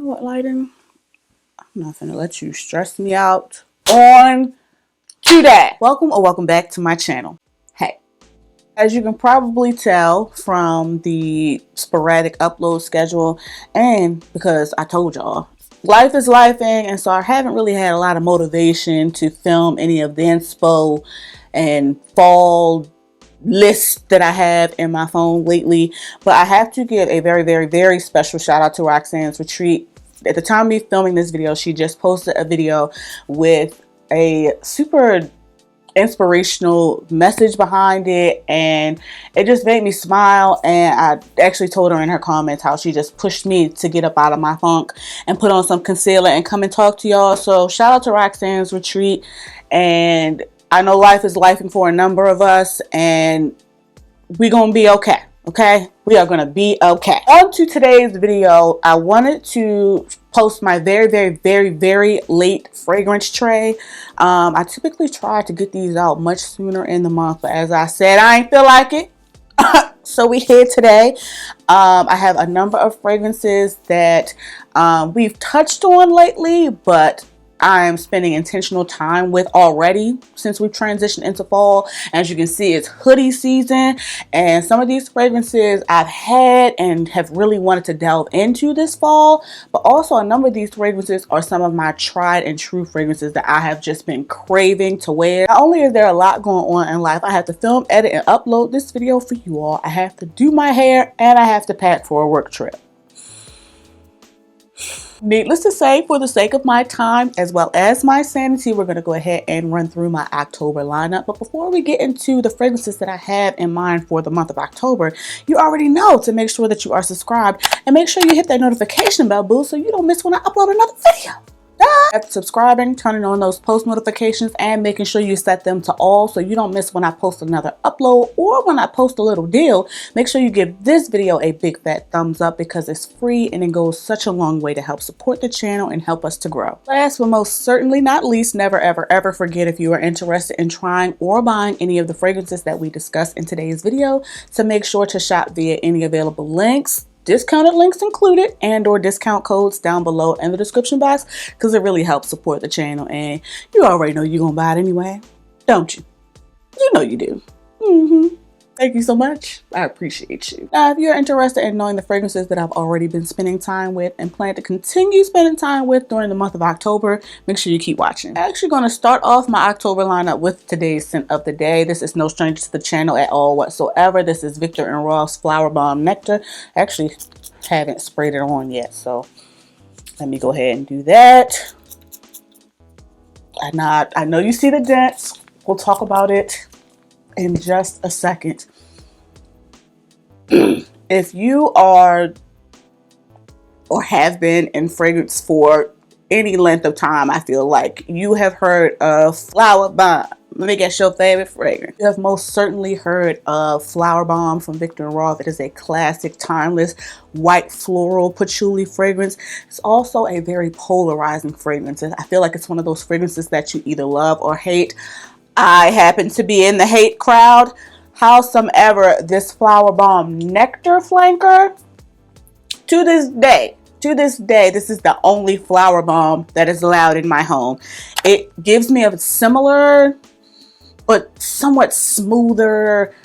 what, lighting? I'm not gonna let you stress me out on today. Welcome or welcome back to my channel. Hey, as you can probably tell from the sporadic upload schedule, and because I told y'all, life is lifing, and so I haven't really had a lot of motivation to film any of the inspo and fall lists that I have in my phone lately. But I have to give a very special shout out to Roxanne's Retreat. At the time of me filming this video, she just posted a video with a super inspirational message behind it, and it just made me smile. And I actually told her in her comments how she just pushed me to get up out of my funk and put on some concealer and come and talk to y'all. So shout out to Roxanne's Retreat. And I know life is lifing for a number of us, and we're gonna be okay. Okay, we are gonna be okay. On to today's video, I wanted to post my very late fragrance tray. I typically try to get these out much sooner in the month, but as I said, I ain't feel like it. So we here today. I have a number of fragrances that we've touched on lately, but I'm spending intentional time with already since we've transitioned into fall. As you can see, it's hoodie season, and some of these fragrances I've had and have really wanted to delve into this fall, but also a number of these fragrances are some of my tried and true fragrances that I have just been craving to wear. Not only is there a lot going on in life, I have to film, edit, and upload this video for you all. I have to do my hair, and I have to pack for a work trip. Needless to say, for the sake of my time as well as my sanity, we're going to go ahead and run through my October lineup. But before we get into the fragrances that I have in mind for the month of October, you already know to make sure that you are subscribed and make sure you hit that notification bell, boo, so you don't miss when I upload another video. After subscribing, turning on those post notifications, and making sure you set them to all so you don't miss when I post another upload or when I post a little deal. Make sure you give this video a big fat thumbs up because it's free and it goes such a long way to help support the channel and help us to grow. Last but most certainly not least, never ever forget, if you are interested in trying or buying any of the fragrances that we discussed in today's video, to make sure to shop via any available links, discounted links included, and or discount codes down below in the description box, because it really helps support the channel. And you already know you're gonna buy it anyway, don't you? You know you do. Thank you so much. I appreciate you. Now, if you're interested in knowing the fragrances that I've already been spending time with and plan to continue spending time with during the month of October, make sure you keep watching. I'm actually going to start off my October lineup with today's scent of the day. This is no stranger to the channel at all whatsoever. This is Viktor & Rolf's Flower Bomb Nectar. I actually haven't sprayed it on yet, so let me go ahead and do that. I know you see the dents. We'll talk about it in just a second. If you are or have been in fragrance for any length of time, I feel like you have heard of Flower Bomb. Let me guess your favorite fragrance. You have most certainly heard of Flower Bomb from Viktor & Rolf. It is a classic, timeless, white floral patchouli fragrance. It's also a very polarizing fragrance. I feel like it's one of those fragrances that you either love or hate. I happen to be in the hate crowd. Howsomever, this Flower Bomb Nectar flanker, to this day, this is the only Flower Bomb that is allowed in my home. It gives me a similar but somewhat smoother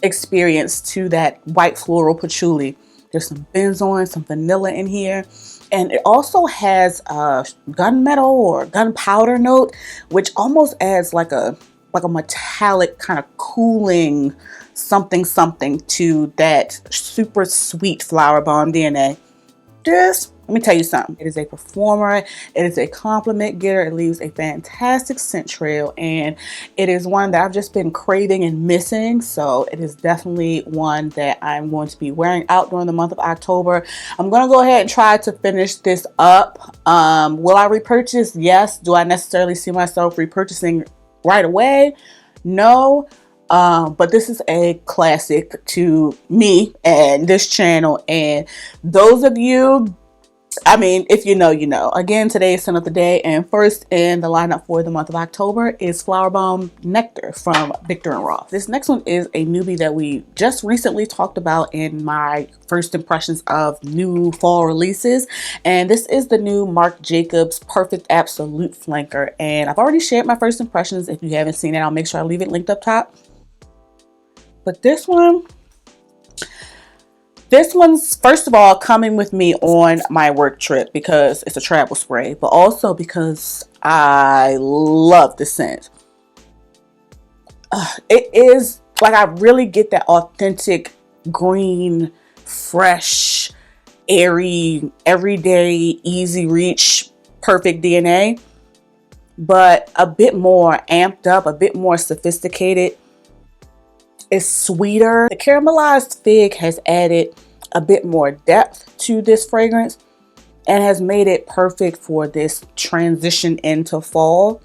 experience to that white floral patchouli. There's some benzoin, some vanilla in here. And it also has a gunmetal or gunpowder note, which almost adds like a metallic kind of cooling something to that super sweet Flower Bomb DNA. Let me tell you something. It is a performer. It is a compliment getter. It leaves a fantastic scent trail, and it is one that I've just been craving and missing. So it is definitely one that I'm going to be wearing out during the month of October. I'm going to go ahead and try to finish this up. Will I repurchase? Yes. Do I necessarily see myself repurchasing right away? No. But this is a classic to me and this channel, and those of you I mean, if you know, you know. Again, today is scent of the day, and first in the lineup for the month of October is Flower Bomb Nectar from Victor and Roth. This next one is a newbie that we just recently talked about in my first impressions of new fall releases, and this is the new Marc Jacobs Perfect Absolute Flanker, and I've already shared my first impressions. If you haven't seen it, I'll make sure I leave it linked up top. But this one's, first of all, coming with me on my work trip because it's a travel spray, but also because I love the scent. It is like, I really get that authentic green, fresh, airy, everyday, easy reach, perfect DNA, but a bit more amped up, a bit more sophisticated. It's sweeter. The caramelized fig has added a bit more depth to this fragrance and has made it perfect for this transition into fall.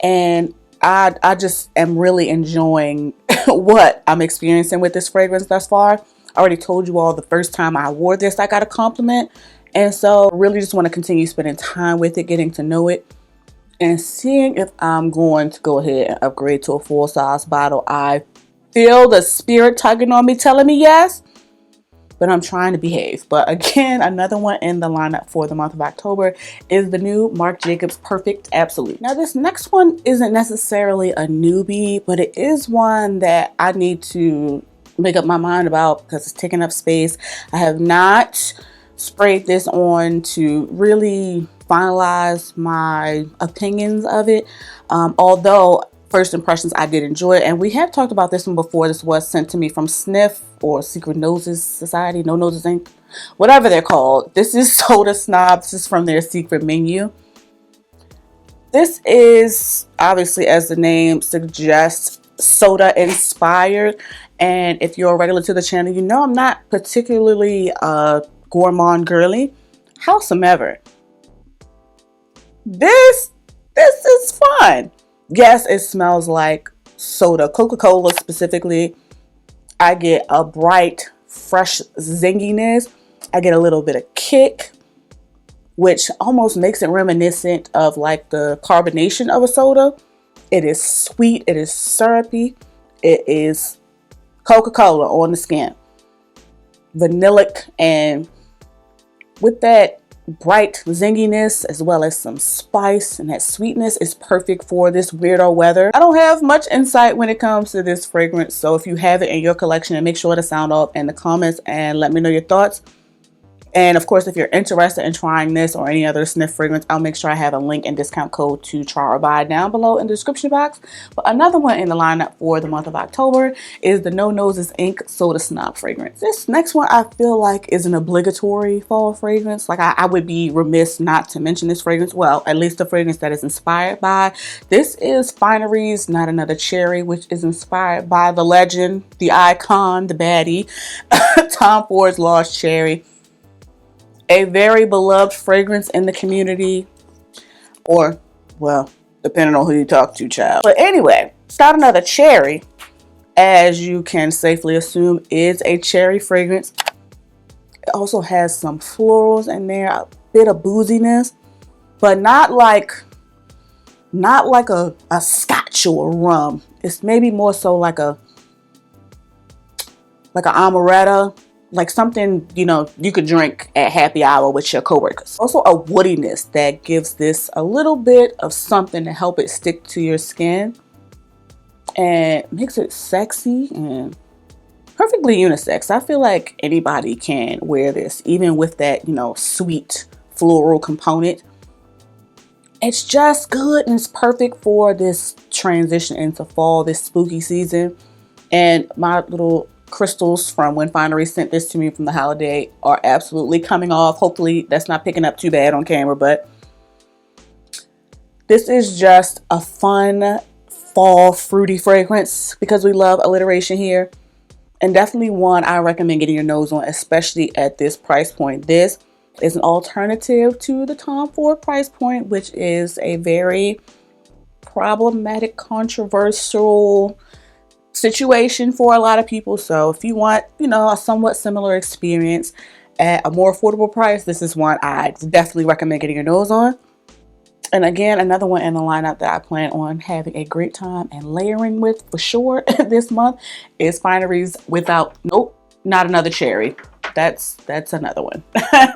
And I just am really enjoying what I'm experiencing with this fragrance thus far. I already told you all the first time I wore this, I got a compliment. And so really just want to continue spending time with it, getting to know it, and seeing if I'm going to go ahead and upgrade to a full size bottle. I feel the spirit tugging on me, telling me yes, but I'm trying to behave. But again, another one in the lineup for the month of October is the new Marc Jacobs Perfect Absolute. Now, this next one isn't necessarily a newbie, but it is one that I need to make up my mind about because it's taking up space. I have not sprayed this on to really finalize my opinions of it, although first impressions I did enjoy it, and we have talked about this one before. This was sent to me from Sniff or Secret Noses Society, No Noses Inc., whatever they're called. This is Soda Snob. This is from their secret menu. This is obviously, as the name suggests, soda inspired, and if you're a regular to the channel, you know I'm not particularly gourmand girly. Howsoever, this is fun. Yes, it smells like soda, Coca-Cola specifically. I get a bright, fresh zinginess. I get a little bit of kick, which almost makes it reminiscent of like the carbonation of a soda. It is sweet, it is syrupy, it is Coca-Cola on the skin. Vanillic, and with that bright zinginess as well as some spice, and that sweetness is perfect for this weirdo weather. I don't have much insight when it comes to this fragrance, so if you have it in your collection, and make sure to sound off in the comments and let me know your thoughts. And of course, if you're interested in trying this or any other Sniff fragrance, I'll make sure I have a link and discount code to try or buy down below in the description box. But another one in the lineup for the month of October is the No Noses Inc. Soda Snob fragrance. This next one I feel like is an obligatory fall fragrance. Like I would be remiss not to mention this fragrance. Well, at least the fragrance that is inspired by. This is Finery's Not Another Cherry, which is inspired by the legend, the icon, the baddie, Tom Ford's Lost Cherry. A very beloved fragrance in the community, or, well, depending on who you talk to, child. But anyway, Not Another Cherry, as you can safely assume, is a cherry fragrance. It also has some florals in there, a bit of booziness, but not like a scotch or a rum. It's maybe more so like an amaretto. Like something, you know, you could drink at happy hour with your coworkers. Also a woodiness that gives this a little bit of something to help it stick to your skin and makes it sexy and perfectly unisex. I feel like anybody can wear this, even with that, you know, sweet floral component. It's just good, and it's perfect for this transition into fall, this spooky season. And my little crystals from when Finery sent this to me from the holiday are absolutely coming off. Hopefully that's not picking up too bad on camera, but this is just a fun fall fruity fragrance because we love alliteration here, and definitely one I recommend getting your nose on, especially at this price point. This is an alternative to the Tom Ford price point, which is a very problematic, controversial situation for a lot of people. So if you want, you know, a somewhat similar experience at a more affordable price, this is one I definitely recommend getting your nose on. And again, another one in the lineup that I plan on having a great time and layering with for sure this month is Fineries Without, nope, not another cherry. That's another one.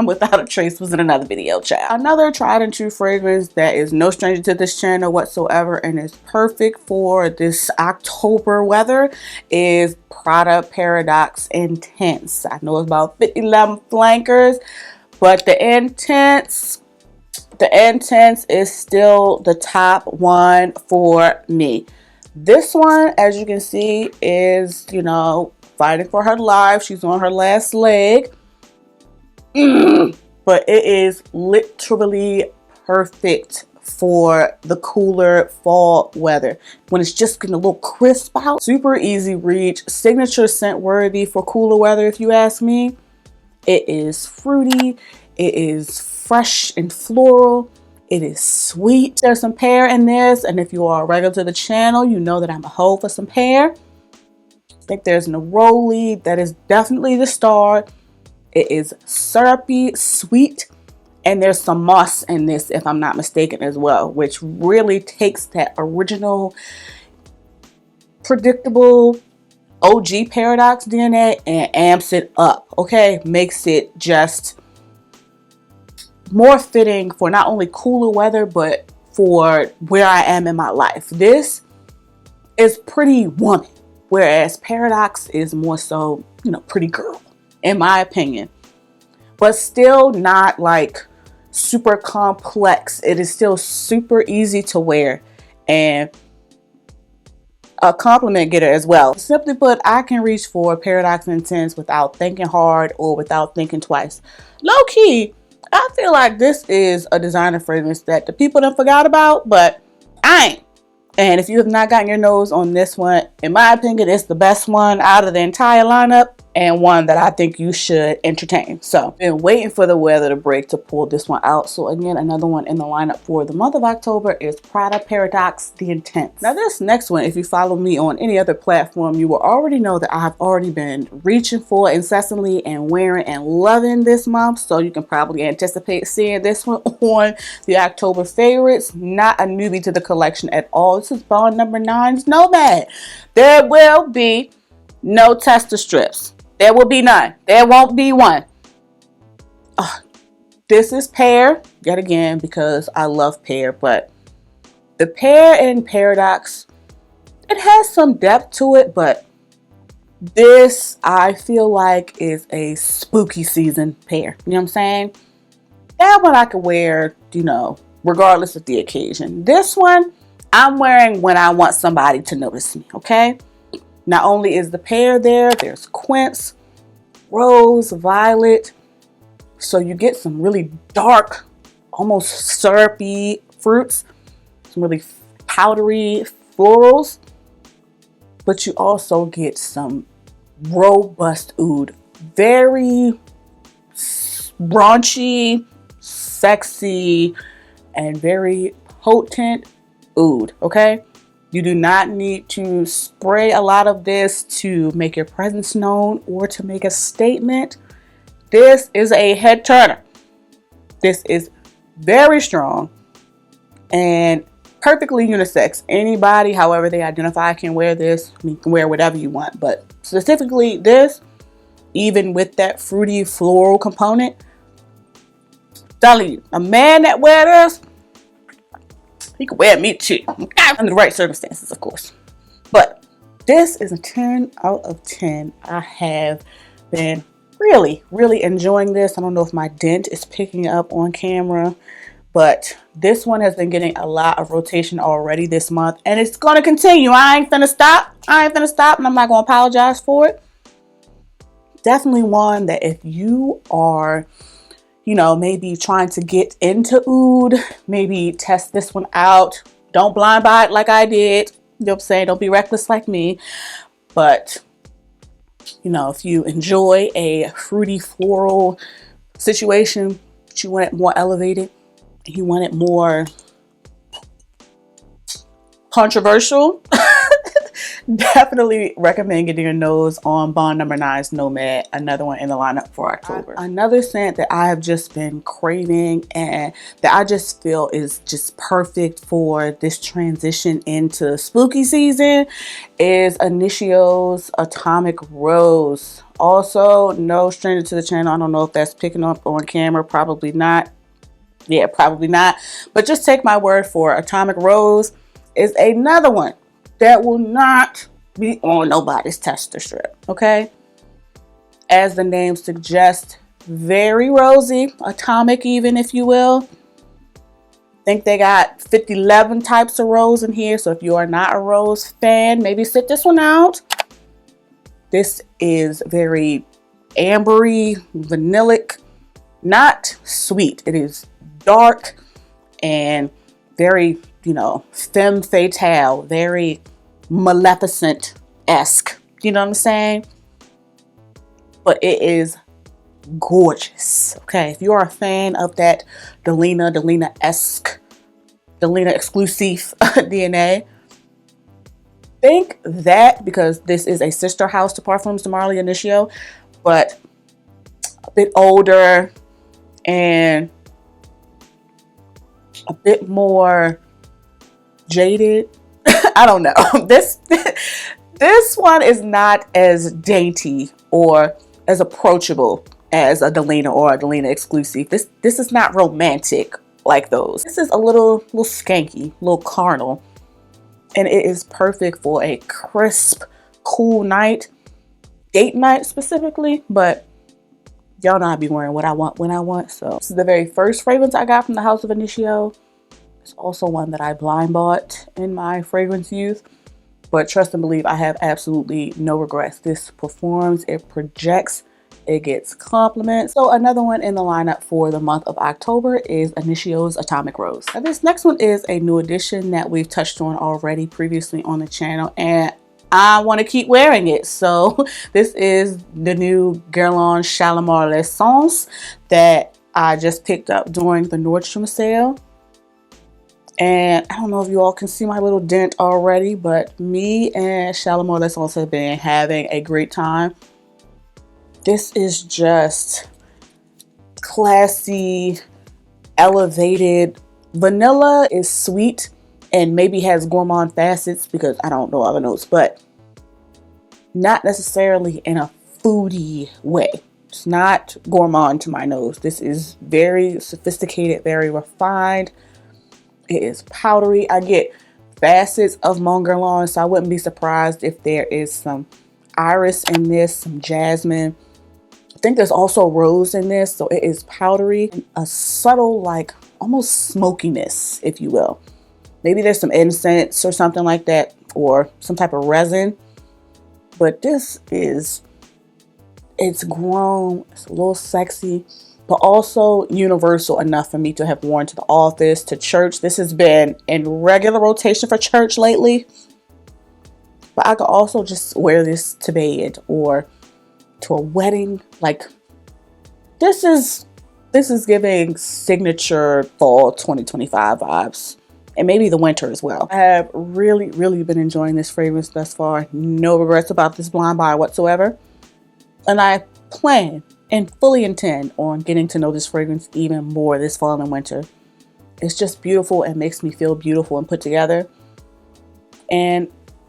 Without a Trace was in another video, child. Another tried and true fragrance that is no stranger to this channel whatsoever and is perfect for this October weather is Prada Paradox Intense. I know it's about 50 flankers, but the Intense is still the top one for me. This one, as you can see, is, you know, fighting for her life. She's on her last leg. But it is literally perfect for the cooler fall weather when it's just getting a little crisp out. Super easy reach, signature scent worthy for cooler weather if you ask me. It is fruity, it is fresh and floral, it is sweet. There's some pear in this, and if you are a regular to the channel, you know that I'm a hoe for some pear. I think there's neroli, that is definitely the star. It is syrupy, sweet, and there's some moss in this if I'm not mistaken as well, which really takes that original predictable OG Paradox DNA and amps it up, okay? Makes it just more fitting for not only cooler weather, but for where I am in my life. This is pretty woman, whereas Paradox is more so, you know, pretty girl, in my opinion. But still not like super complex. It is still super easy to wear and a compliment getter as well. Simply put, I can reach for Paradox Intense without thinking hard or without thinking twice. Low key, I feel like this is a designer fragrance that the people done forgot about, but I ain't. And if you have not gotten your nose on this one, in my opinion, it's the best one out of the entire lineup and one that I think you should entertain. So, been waiting for the weather to break to pull this one out. So again, another one in the lineup for the month of October is Prada Paradox The Intense. Now this next one, if you follow me on any other platform, you will already know that I have already been reaching for incessantly and wearing and loving this month. So you can probably anticipate seeing this one on the October favorites. Not a newbie to the collection at all. This is bond number 9's Nomad. There will be no tester strips. There will be none. There won't be one. This is pear, yet again, because I love pear, but the pear in Paradox, it has some depth to it, but this, I feel like, is a spooky season pear. You know what I'm saying? That one I could wear, you know, regardless of the occasion. This one, I'm wearing when I want somebody to notice me, okay? Not only is the pear there, there's quince, rose, violet. So you get some really dark, almost syrupy fruits, some really powdery florals, but you also get some robust oud, very raunchy, sexy, and very potent oud, okay? You do not need to spray a lot of this to make your presence known or to make a statement. This is a head turner. This is very strong and perfectly unisex. Anybody, however they identify, can wear this. I mean, you can wear whatever you want, but specifically this, even with that fruity floral component, telling you, a man that wear this, he could wear me too, under the right circumstances, of course. But this is a 10 out of 10. I have been really enjoying this. I don't know if my dent is picking up on camera, but this one has been getting a lot of rotation already this month, and it's going to continue. I ain't finna stop, and I'm not going to apologize for it. Definitely one that if you are, you know, maybe trying to get into oud, maybe test this one out. Don't blind buy it like I did. You know what I'm saying? Don't be reckless like me. But, you know, if you enjoy a fruity floral situation, but you want it more elevated, you want it more controversial, Definitely recommend getting your nose on Bond Number 9's Nomad, another one in the lineup for October. Another scent that I have just been craving and that I just feel is just perfect for this transition into spooky season is Initio's Atomic Rose. Also, no stranger to the channel. I don't know if that's picking up on camera. Probably not. Yeah, probably not. But just take my word for it. Atomic Rose is another one that will not be on nobody's tester strip, okay? As the name suggests, very rosy, atomic even, if you will. Think they got 11 types of rose in here, so if you are not a rose fan, maybe sit this one out. This is very ambery, vanillic, not sweet. It is dark and very, you know, femme fatale, very Maleficent-esque. You know what I'm saying? But it is gorgeous. Okay, if you are a fan of that Delina-esque, Delina exclusive DNA, think that, because this is a sister house to Perfumes de Marly Initio, but a bit older and a bit more jaded. I don't know. This one is not as dainty or as approachable as a Delina or a Delina exclusive. This is not romantic like those. This is a little skanky, a little carnal, and it is perfect for a crisp, cool night, date night specifically. But y'all know I be wearing what I want when I want. So this is the very first fragrance I got from the House of Initio. It's also one that I blind bought in my fragrance youth. But trust and believe, I have absolutely no regrets. This performs, it projects, it gets compliments. So another one in the lineup for the month of October is Initio's Atomic Rose. Now this next one is a new addition that we've touched on already previously on the channel, and I want to keep wearing it. So this is the new Guerlain Shalimar L'Essence that I just picked up during the Nordstrom sale. And I don't know if you all can see my little dent already, but me and Shalimar L'Essence have been having a great time. This is just classy, elevated. Vanilla is sweet and maybe has gourmand facets because I don't know other notes, but not necessarily in a foodie way. It's not gourmand to my nose. This is very sophisticated, very refined. It is powdery. I get facets of Mon Guerlain, so I wouldn't be surprised if there is some iris in this, some jasmine. I think there's also rose in this, so it is powdery. A subtle, like, almost smokiness, if you will. Maybe there's some incense or something like that, or some type of resin. But this is, it's grown, it's a little sexy, but also universal enough for me to have worn to the office, to church. This has been in regular rotation for church lately. But I could also just wear this to bed or to a wedding. Like, this is giving signature fall 2025 vibes. And maybe the winter as well. I have really, really been enjoying this fragrance thus far. No regrets about this blind buy whatsoever. And I plan and fully intend on getting to know this fragrance even more this fall and winter. It's just beautiful and makes me feel beautiful and put together. And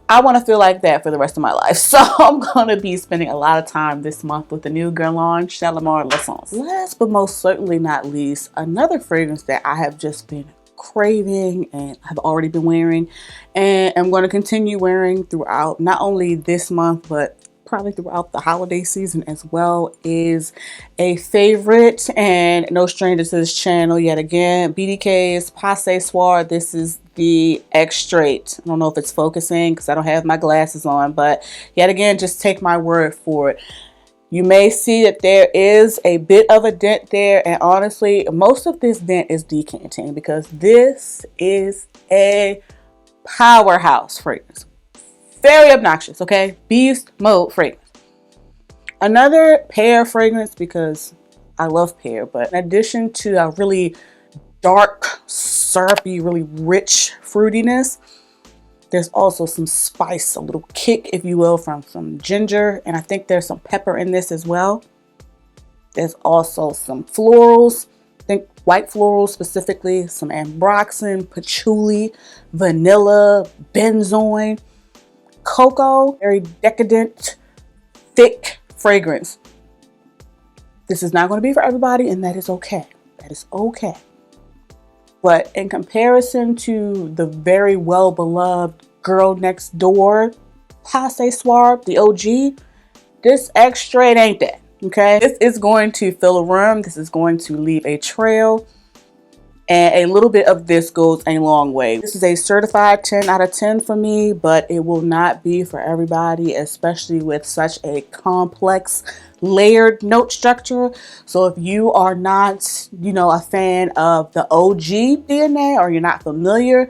I want to feel like that for the rest of my life. So I'm going to be spending a lot of time this month with the new Guerlain Shalimar L'Essence. Last but most certainly not least, another fragrance that I have just been craving and have already been wearing and I'm going to continue wearing throughout not only this month but probably throughout the holiday season as well is a favorite and no stranger to this channel yet again, BDK's Passe Soir. This is the X-Straight. I don't know if it's focusing because I don't have my glasses on, but yet again, just take my word for it. You may see that there is a bit of a dent there, and honestly, most of this dent is decanting because this is a powerhouse fragrance. Very obnoxious, okay? Beast mode fragrance. Another pear fragrance because I love pear, but in addition to a really dark, syrupy, really rich fruitiness, There's also some spice, a little kick, if you will, from some ginger. And I think there's some pepper in this as well. There's also some florals. I think white florals specifically. Some ambroxan, patchouli, vanilla, benzoin, cocoa. Very decadent, thick fragrance. This is not going to be for everybody, and that is okay. That is okay. But in comparison to the very well-beloved Girl Next Door Passe Soir, the OG, this extra ain't that, okay? This is going to fill a room. This is going to leave a trail. And a little bit of this goes a long way. This is a certified 10 out of 10 for me, but it will not be for everybody, especially with such a complex layered note structure. So if you are not, a fan of the OG DNA, or you're not familiar,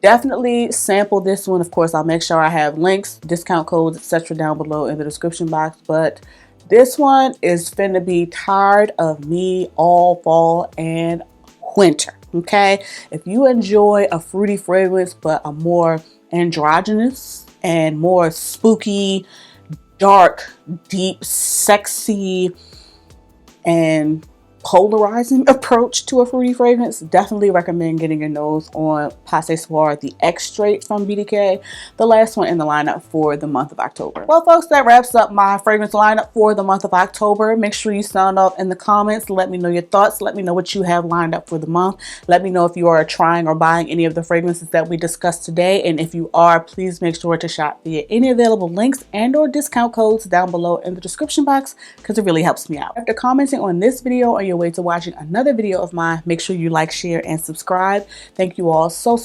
definitely sample this one. Of course, I'll make sure I have links, discount codes, etc. down below in the description box. But this one is finna be tired of me all fall and winter. Okay, if you enjoy a fruity fragrance but a more androgynous and more spooky, dark, deep, sexy, and polarizing approach to a fruity fragrance, definitely recommend getting your nose on Passe Soir, the X Straight from BDK, the last one in the lineup for the month of October. Well, folks, that wraps up my fragrance lineup for the month of October. Make sure you sound off in the comments. Let me know your thoughts. Let me know what you have lined up for the month. Let me know if you are trying or buying any of the fragrances that we discussed today. And if you are, please make sure to shop via any available links and or discount codes down below in the description box, because it really helps me out. After commenting on this video, on your way to watching another video of mine, make sure you like, share, and subscribe. Thank you all so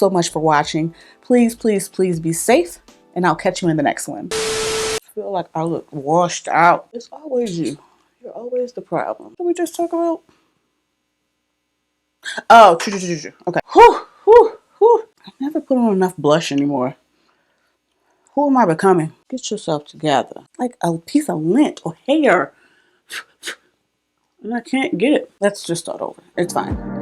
much for watching. Please be safe, and I'll catch you in the next one. I feel like I look washed out. It's always you. You're always the problem. What did we just talk about? Oh, true. Okay. I never put on enough blush anymore. Who am I becoming? Get yourself together. Like a piece of lint or hair. And I can't get it. Let's just start over. It's fine.